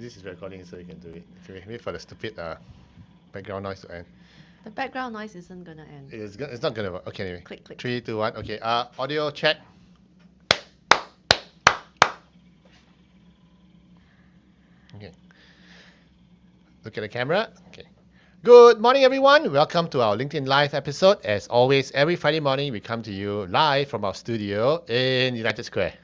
this is recording, so you can do it. Okay, wait for the stupid background noise to end. The background noise isn't gonna end. It's not gonna work. Okay, anyway. Click, click. 3, 2, 1. Okay. Audio check. Okay. Look at the camera. Okay. Good morning, everyone. Welcome to our LinkedIn Live episode. As always, every Friday morning, we come to you live from our studio in United Square.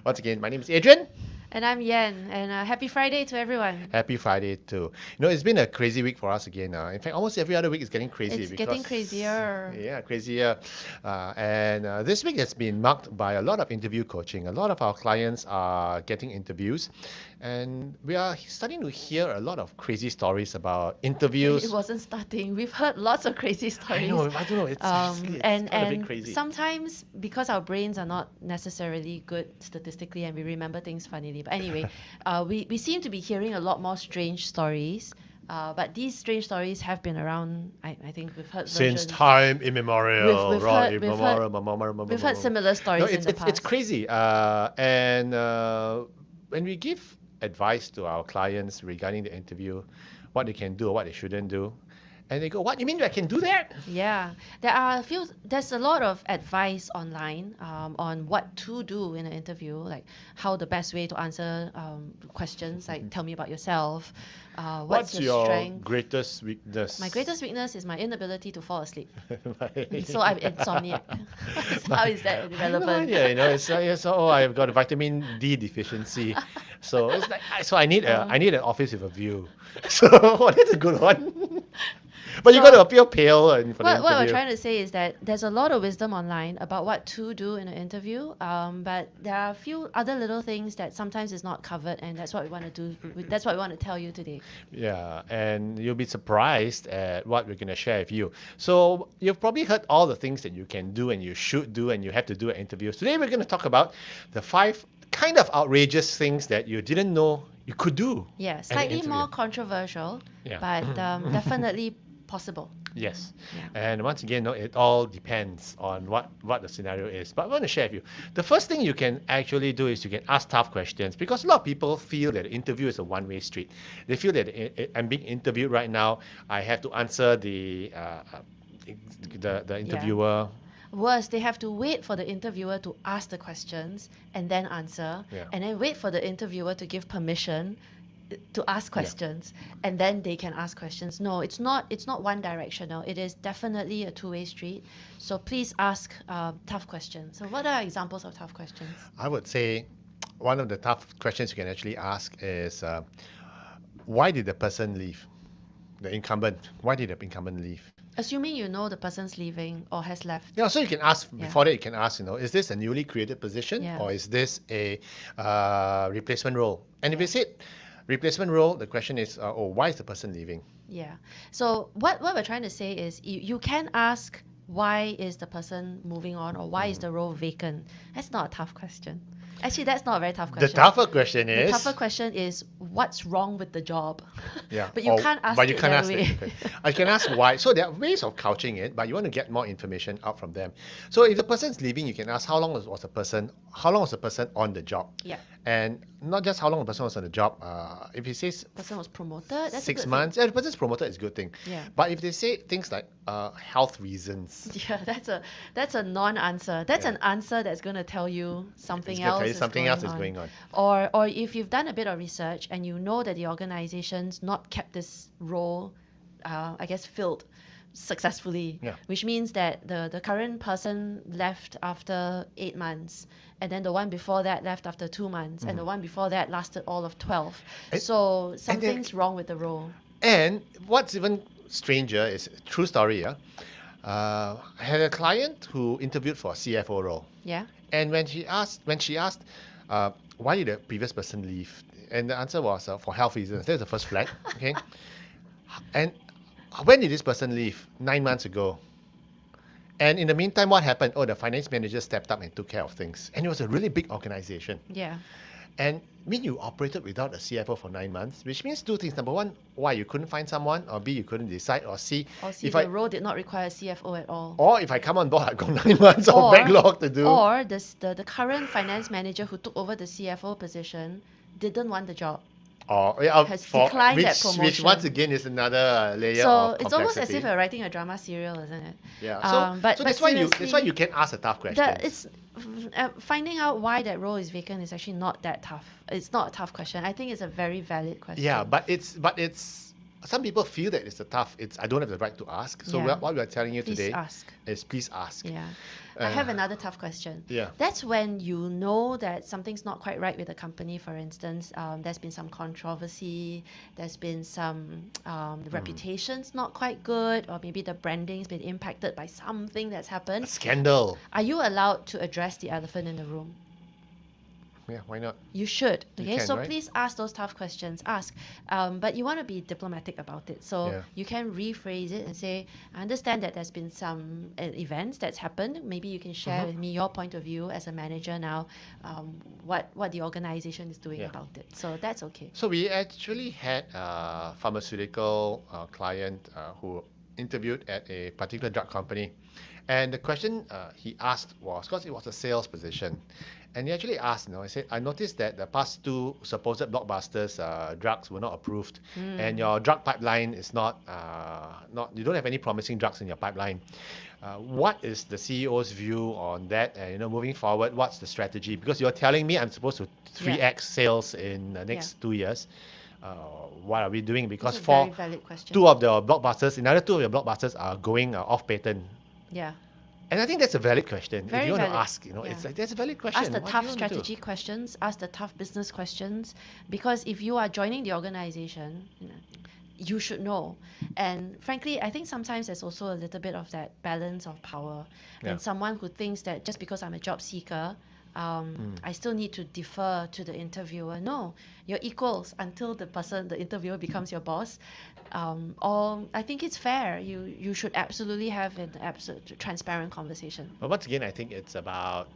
Once again, my name is Adrian. And I'm Yen, and happy Friday to everyone. Happy Friday too. It's been a crazy week for us again. In fact, almost every other week is getting crazy. It's getting crazier. Yeah, crazier. And this week has been marked by a lot of interview coaching. A lot of our clients are getting interviews. And we are starting to hear a lot of crazy stories about interviews. It wasn't starting. We've heard lots of crazy stories. I don't know. It's kind of a bit crazy. Sometimes because our brains are not necessarily good statistically and we remember things funnily. But anyway, we seem to be hearing a lot more strange stories. But these strange stories have been around, I think we've heard since versions. time immemorial. We've heard similar stories in the past. It's crazy. And when we give advice to our clients regarding the interview, what they can do or what they shouldn't do, and they go, what, you mean I can do that? Yeah, there's a lot of advice online on what to do in an interview, like how the best way to answer questions, like tell me about yourself. What's your strength? Greatest weakness? My greatest weakness is my inability to fall asleep. So I'm insomniac. How is that relevant? I've got a vitamin D deficiency. So it's like, I need an office with a view. So that's a good one. But you got to appear pale for the interview. What we're trying to say is that there's a lot of wisdom online about what to do in an interview, but there are a few other little things that sometimes is not covered, and that's what we want to do. That's what we want to tell you today. Yeah, and you'll be surprised at what we're going to share with you. So you've probably heard all the things that you can do and you should do and you have to do at interviews. Today we're going to talk about the 5 kind of outrageous things that you didn't know you could do. Yeah, slightly more controversial, but definitely possible. Yes. Yeah. And once again, it all depends on what the scenario is. But I want to share with you. The first thing you can actually do is you can ask tough questions, because a lot of people feel that the interview is a one-way street. They feel that I'm being interviewed right now. I have to answer the interviewer. Worse, they have to wait for the interviewer to ask the questions and then answer, and then wait for the interviewer to give permission to ask questions, and then they can ask questions. No, it's not one directional. It is definitely a two-way street. So please ask tough questions. So what are examples of tough questions? I would say one of the tough questions you can actually ask is why did the person leave? The incumbent. Why did the incumbent leave? Assuming you know the person's leaving or has left. Yeah, so you can ask, before that you can ask, is this a newly created position or is this a replacement role? And if it's replacement role, the question is, why is the person leaving? Yeah. So what we're trying to say is you can ask why is the person moving on or why is the role vacant. That's not a tough question. Actually, that's not a very tough question. The tougher question is what's wrong with the job? Yeah. But you can't ask it that way. I can ask why. So there are ways of couching it, but you want to get more information out from them. So if the person's leaving, you can ask how long was the person on the job? Yeah. And not just how long the person was on the job. If he says person was promoted, that's 6 months. Yeah, the person's promoted is a good thing. Yeah. But if they say things like health reasons. Yeah, that's a non-answer. That's an answer that's going to tell you something else. Something else is going on. Or if you've done a bit of research and you know that the organization's not kept this role, filled successfully, which means that the current person left after 8 months, and then the one before that left after 2 months, and the one before that lasted all of 12. So something's wrong with the role. And what's even stranger is a true story. I had a client who interviewed for a CFO role. Yeah. And when she asked, why did the previous person leave? And the answer was for health reasons. That's the first flag. Okay. And when did this person leave? 9 months ago. And in the meantime, what happened? The finance manager stepped up and took care of things. And it was a really big organization. Yeah. And when you operated without a CFO for 9 months, which means 2 things. Number 1, why you couldn't find someone, or B, you couldn't decide, or C, if the role did not require a CFO at all. Or if I come on board, I've got 9 months of backlog to do. Or the current finance manager who took over the CFO position didn't want the job, Or has declined that which once promotion. again is another layer So of it's almost as if complexity. you're writing a drama serial, isn't it? Yeah. But So that's why you seriously, can ask the tough that questions. it's finding out why that role is vacant is actually not that tough. It's not a tough question. I think it's a very valid Yeah, question. but it's some people feel that it's a tough. It's I don't have the right to ask. So Yeah. what we are telling you Please today ask. is please ask. Yeah. I Uh, have another tough question. yeah. That's when you know that something's not quite right with the company, for instance. There's been some controversy, there's been some the reputation's not quite good, or maybe the branding's been impacted by something that's A happened. scandal. Are you allowed to address the elephant in the room? Yeah, why not? You should. You Okay, can, so right? please ask those tough questions. Ask, but you want to be diplomatic about it. So Yeah. you can rephrase it and say, "I understand that there's been some events that's happened. Maybe you can share with me your point of view as a manager now, what the organization is doing Yeah. about it." So that's okay. So we actually had a pharmaceutical client who interviewed at a particular drug company, and the question he asked was, because it was a sales position, and he actually asked, he said, I noticed that the past two supposed blockbusters drugs were not approved, and your drug pipeline is not you don't have any promising drugs in your pipeline. What is the CEO's view on that? And moving forward, what's the strategy? Because you're telling me I'm supposed to 3x sales in the next 2 years. What are we doing? Because It's a for very valid question. two of the blockbusters, another two of your blockbusters are going off patent. Yeah. And I think that's a valid question. Very If you want valid. to ask, Yeah. it's like that's a valid question. Ask the What do tough you want to do? strategy questions, ask the tough business questions, because if you are joining the organization, you should know. And frankly, I think sometimes there's also a little bit of that balance of power. Yeah. And someone who thinks that just because I'm a job seeker, I still need to defer to the interviewer. No, you're equals until the interviewer becomes your boss. Or I think it's fair. You should absolutely have an absolute transparent conversation. But once again, I think it's about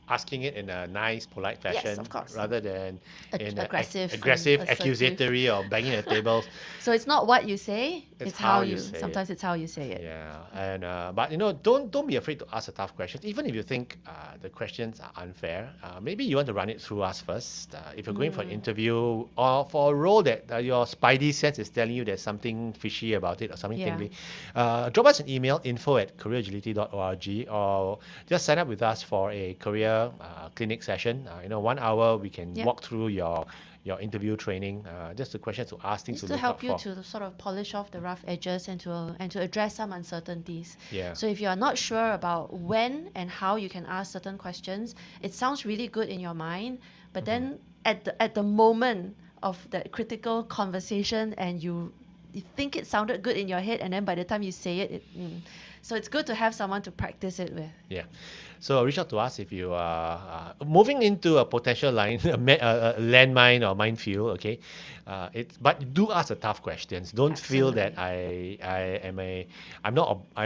asking it in a nice, polite Yes, fashion of course. rather than in an Aggressive, aggressive, assertive. accusatory or banging the tables. So it's not what you say, It's it's how how you you. say it. Sometimes it's how you say it. Yeah, and but don't be afraid to ask the tough questions, even if you think the questions are unfair. Maybe you want to run it through us first. If you're going for an interview or for a role that your spidey sense is telling you there's something fishy about it or something Yeah. tingly, drop us an email info@careeragility.org, or just sign up with us for a career clinic session. 1 hour we can Yeah. walk through your interview training, just the questions to ask, things Just to to look out help you for. to sort of polish off the rough edges and to address some uncertainties. Yeah. So if you are not sure about when and how you can ask certain questions, it sounds really good in your mind, but then at the moment of that critical conversation and you think it sounded good in your head, and then by the time you say it, so it's good to have someone to practice it with. Yeah. So reach out to us if you are moving into a potential line, a landmine or minefield. Okay, but do ask the tough questions. Don't feel that I'm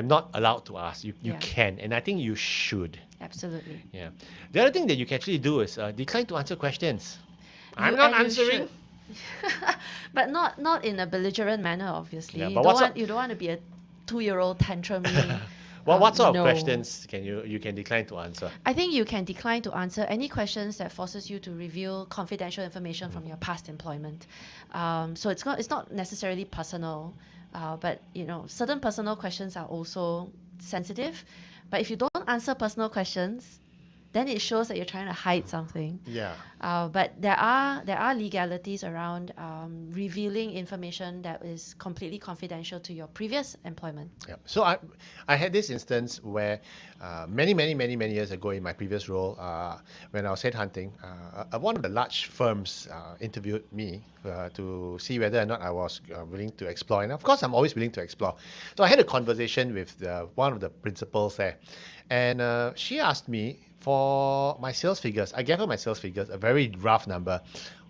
not allowed to ask. You Yeah. can, and I think you should. Absolutely. Yeah. The other thing that you can actually do is decline to answer questions. I'm You- not and you answering. should. But not in a belligerent manner, obviously. Yeah, You but don't what's want up- you don't want to be a 2-year-old tantrumy. Well, what sort of no. questions can you can decline to answer? I think you can decline to answer any questions that forces you to reveal confidential information from your past employment. So it's not necessarily personal, but certain personal questions are also sensitive. But if you don't answer personal questions, then it shows that you're trying to hide something. Yeah. But there are legalities around revealing information that is completely confidential to your previous employment. Yeah. So I had this instance where many years ago in my previous role, when I was headhunting, one of the large firms interviewed me to see whether or not I was willing to explore. And of course, I'm always willing to explore. So I had a conversation with one of the principals there, and she asked me for my sales figures. I gave her my sales figures, a very rough number.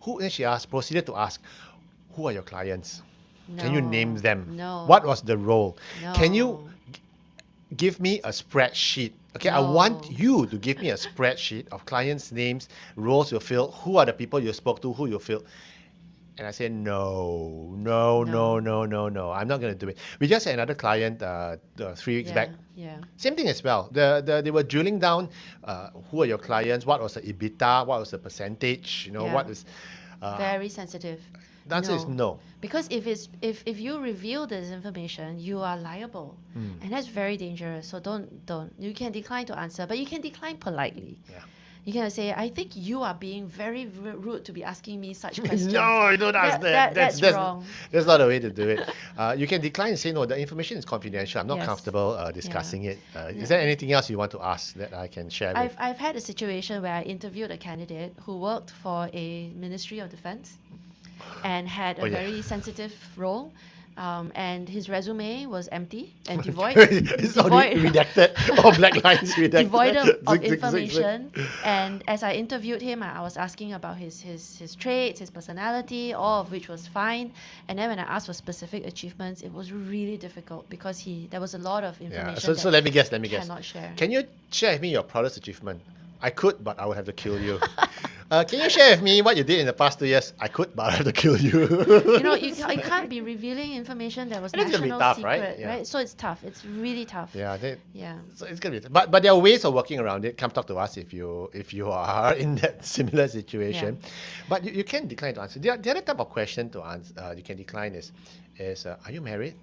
Then she proceeded to ask, who are your clients? Can you name them? No. What was the role? No. Can you give me a spreadsheet? Okay, I want No. you to give me a spreadsheet of clients' names, roles you fill, who are the people you spoke to, who you filled. And I said, no. I'm not going to do it. We just had another client 3 weeks back. Yeah. Same thing as well. They were drilling down who are your clients, what was the EBITDA, what was the percentage, Yeah. what is. Very sensitive. The answer is no. Because if you reveal this information, you are liable, and that's very dangerous. So don't. You can decline to answer, but you can decline politely. Yeah. You can say, I think you are being very rude to be asking me such questions. No, you don't ask that. That's wrong. That's not the way to do it. You can decline and say, no, the information is confidential. I'm not Yes. comfortable discussing it. Is there anything else you want to ask that I can share with? I've had a situation where I interviewed a candidate who worked for a Ministry of Defense and had a very sensitive role. And his resume was empty and devoid. It's already redacted. All black lines redacted. Devoid of Zig, zig, zig, information. zig. And as I interviewed him, I was asking about his traits, his personality, all of which was fine. And then when I asked for specific achievements, it was really difficult because there was a lot of information. So let me guess. Cannot share. Can you share with me your proudest achievement? I could, but I would have to kill you. Can you share with me what you did in the past 2 years? I could, but I have to kill you. You can't be revealing information that was And it's gonna be national tough, secret, right? Yeah. So it's tough. It's really tough. Yeah. Yeah. So it's gonna be, but there are ways of working around it. Come talk to us if you are in that similar situation. Yeah. But you can decline to answer. The other type of question to answer you can decline is are you married?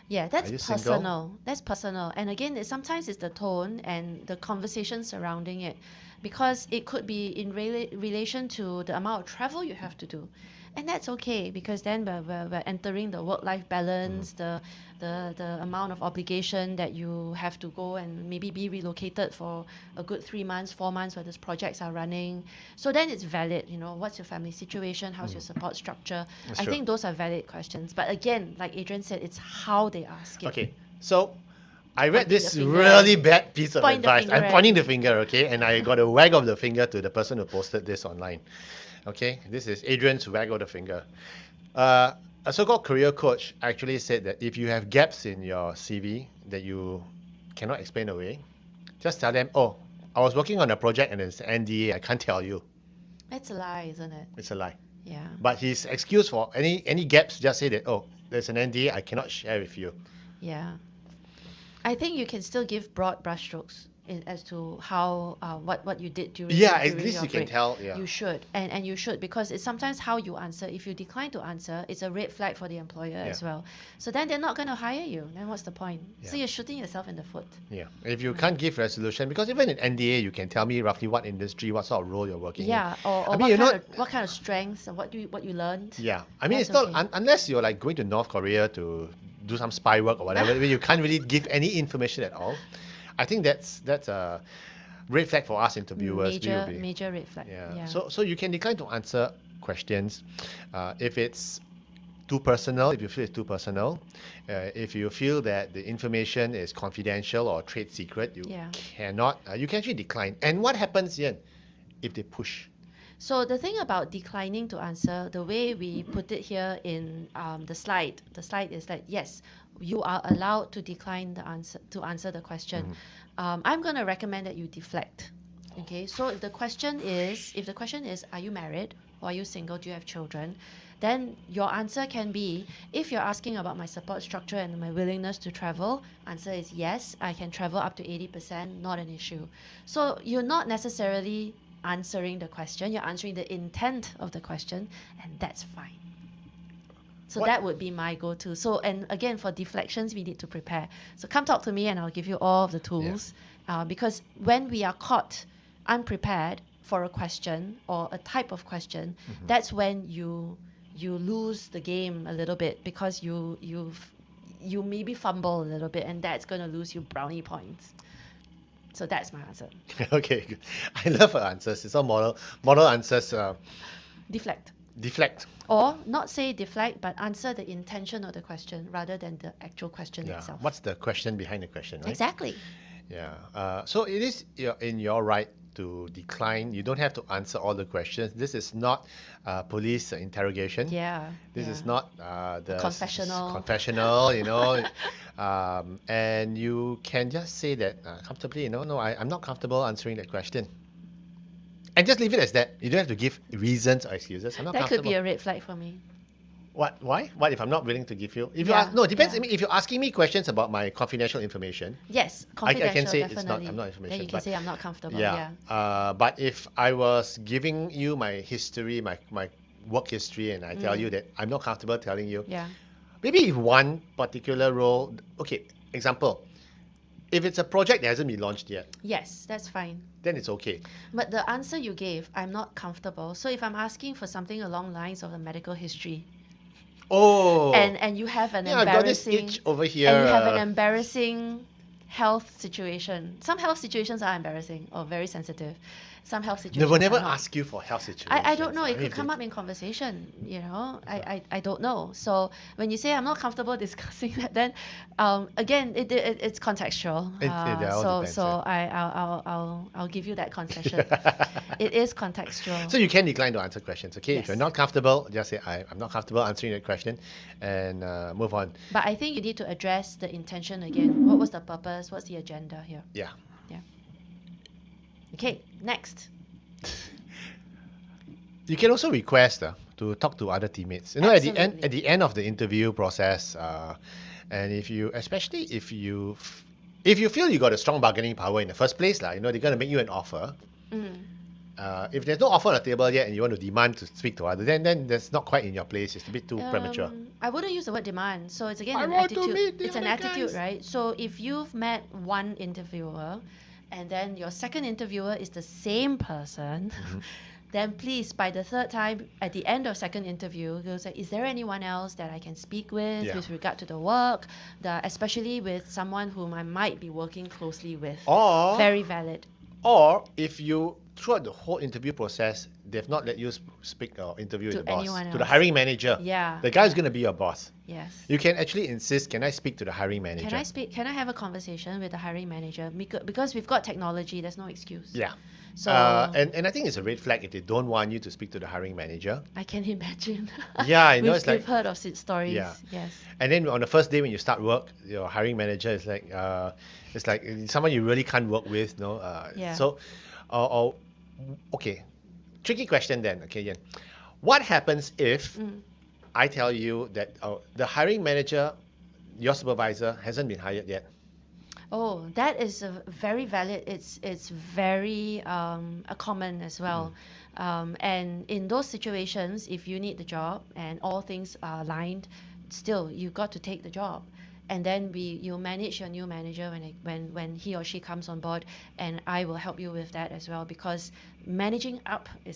Yeah, that's Are you single? personal. That's personal. And again, sometimes it's the tone and the conversation surrounding it, because it could be in relation to the amount of travel you have to do. And that's okay, because then we're entering the work-life balance, the amount of obligation that you have to go and maybe be relocated for a good 3 months, 4 months while these projects are running. So then it's valid, what's your family situation, how's your support structure? That's I true. think those are valid questions. But again, like Adrian said, it's how they ask it. Okay, so I read Pointing this the finger really at- bad piece of Point the advice. finger I'm at pointing me. the finger, okay, and I got a wag of the finger to the person who posted this online. Okay, this is Adrian's wag of the finger. A so-called career coach actually said that if you have gaps in your CV that you cannot explain away, just tell them, oh, I was working on a project and it's NDA, I can't tell you. That's a lie, isn't it? It's a lie. Yeah. But his excuse for any gaps, just say that, oh, there's an NDA, I cannot share with you. Yeah. I think you can still give broad brushstrokes as to how what you did during Yeah, at during least your you can break. tell, yeah. You should, and you should, because it's sometimes how you answer. If you decline to answer, it's a red flag for the employer as well. So then they're not going to hire you. Then what's the point? So Yeah. you're shooting yourself in the foot. Yeah, if you can't give resolution, because even in NDA, you can tell me roughly what industry, what sort of role you're working Yeah, in. or I mean, what kind of strengths and what you learned. Yeah, I mean, That's it's not okay. unless you're like going to North Korea to do some spy work or whatever, where you can't really give any information at all. I think that's a red flag for us interviewers. We will be- Major red flag. Yeah. Yeah. So you can decline to answer questions if it's too personal. If you feel it's too personal, if you feel that the information is confidential or trade secret, you Yeah. cannot. You can actually decline. And what happens, Yen, if they push? So the thing about declining to answer, the way we put it here in the slide is that yes, you are allowed to decline the answer the question. I'm going to recommend that you deflect. Okay, so if the question is, are you married or are you single? Do you have children? Then your answer can be, if you're asking about my support structure and my willingness to travel, answer is yes, I can travel up to 80%, not an issue. So you're not necessarily answering the question, you're answering the intent of the question, and that's fine. So What- that would be my go-to. So, and again, for deflections, we need to prepare. So come talk to me and I'll give you all of the tools. Because when we are caught unprepared for a question or a type of question, that's when you lose the game a little bit, because you maybe fumble a little bit, and that's going to lose you brownie points. So that's my answer. Okay, good. I love her answers. It's all model answers. Deflect. Deflect. Or not say deflect, but answer the intention of the question rather than the actual question Yeah. itself. What's the question behind the question, right? Exactly. Yeah. So it is in your right to decline. You don't have to answer all the questions. This is not police interrogation. Yeah. This yeah. is not the confessional. confessional, and you can just say that comfortably, no, I'm not comfortable answering that question. And just leave it as that. You don't have to give reasons or excuses. I'm not That could comfortable. be a red flag for me. What? Why? What if I'm not willing to give you? If you Yeah, ask, no, it depends. yeah. I mean, if you're asking me questions about my confidential information, Yes, I can confidential, say definitely. it's not. I'm not Then information. you can But say I'm not comfortable. yeah. But if I was giving you my history, my work history and I tell you that I'm not comfortable telling you, Yeah. maybe if one particular role, okay, example, if it's a project that hasn't been launched yet, Yes, that's fine. then it's okay. But the answer you gave, I'm not comfortable. So if I'm asking for something along lines of the medical history, Oh, and you have an yeah, I've got this itch embarrassing over here. and you have an embarrassing health situation. Some health situations are embarrassing or very sensitive. Some health They situations will are never not. ask you for health situations. I don't know. I It mean, could come up in conversation, I don't know. So when you say I'm not comfortable discussing that, then again, it's contextual. it all So depends, so yeah. I'll give you that concession. It is contextual. So you can decline to answer questions, okay? If you're Yes. not comfortable, just say, I'm not comfortable answering that question and move on. But I think you need to address the intention again. What was the purpose? What's the agenda here? Yeah. Yeah. Okay, next. You can also request to talk to other teammates. Absolutely. At the end of the interview process, and especially if you feel you got a strong bargaining power in the first place, they're gonna make you an offer. Mm. If there's no offer on the table yet and you want to demand to speak to others, then that's not quite in your place. It's a bit too premature. I wouldn't use the word demand. So it's again I an want to attitude. meet the It's an other attitude, guys. right? So if you've met one interviewer and then your second interviewer is the same person, then please, by the third time, at the end of second interview, you'll say, is there anyone else that I can speak with Yeah. with regard to the work, especially with someone whom I might be working closely with? Or Very valid. Or if you, throughout the whole interview process, they've not let you speak or interview To with the boss, anyone to the else. hiring manager. Yeah. The guy who's going to be your boss. Yes. You can actually insist, can I speak to the hiring manager? Can I have a conversation with the hiring manager? Because we've got technology, there's no excuse. Yeah. So And I think it's a red flag if they don't want you to speak to the hiring manager. I can imagine. Yeah, I know, it's like, We've heard of stories. yeah. Yes. And then on the first day when you start work, your hiring manager is like, it's like someone you really can't work with, no? Yeah. So, or okay, tricky question then. Okay, Yen. What happens if I tell you that the hiring manager, your supervisor, hasn't been hired yet? Oh, that is a very valid. It's very common as well. And in those situations, if you need the job and all things are aligned, still you got to take the job. And then you manage your new manager when he or she comes on board, and I will help you with that as well because managing up is